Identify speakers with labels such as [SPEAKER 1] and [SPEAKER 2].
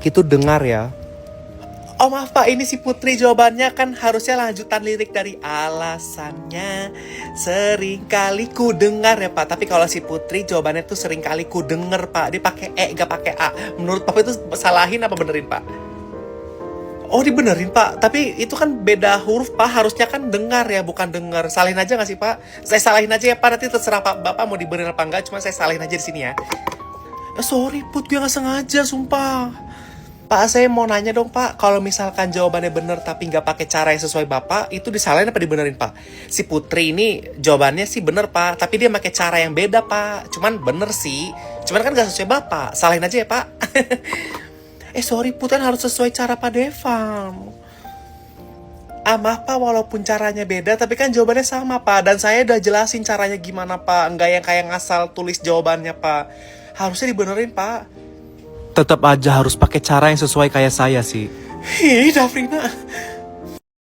[SPEAKER 1] Itu dengar ya. Oh maaf Pak, ini si Putri jawabannya kan harusnya lanjutan lirik dari alasannya seringkali ku dengar ya Pak. Tapi kalau si Putri jawabannya tuh seringkali ku denger Pak. Dia pakai E gak pakai A. Menurut Papa itu salahin apa benerin Pak? Oh dibenerin Pak, tapi itu kan beda huruf Pak. Harusnya kan dengar ya, bukan denger. Salahin aja gak sih Pak? Saya salahin aja ya Pak, nanti terserah Pak Bapak mau dibenerin apa enggak. Cuma saya salahin aja di sini ya. Sorry Put, gue gak sengaja sumpah. Pak, saya mau nanya dong Pak, kalau misalkan jawabannya bener tapi nggak pakai cara yang sesuai Bapak, itu disalahin apa dibenerin Pak? Si Putri ini jawabannya sih bener Pak, tapi dia pakai cara yang beda Pak. Cuman bener sih, cuman kan nggak sesuai Bapak, salahin aja ya Pak. Sorry Put, kan harus sesuai cara Pak Devam. Maaf Pak, walaupun caranya beda, tapi kan jawabannya sama Pak. Dan saya udah jelasin caranya gimana Pak, nggak yang kayak ngasal tulis jawabannya Pak. Harusnya dibenerin Pak.
[SPEAKER 2] Tetap aja harus pakai cara yang sesuai kayak saya sih.
[SPEAKER 1] Ih, Dafrina.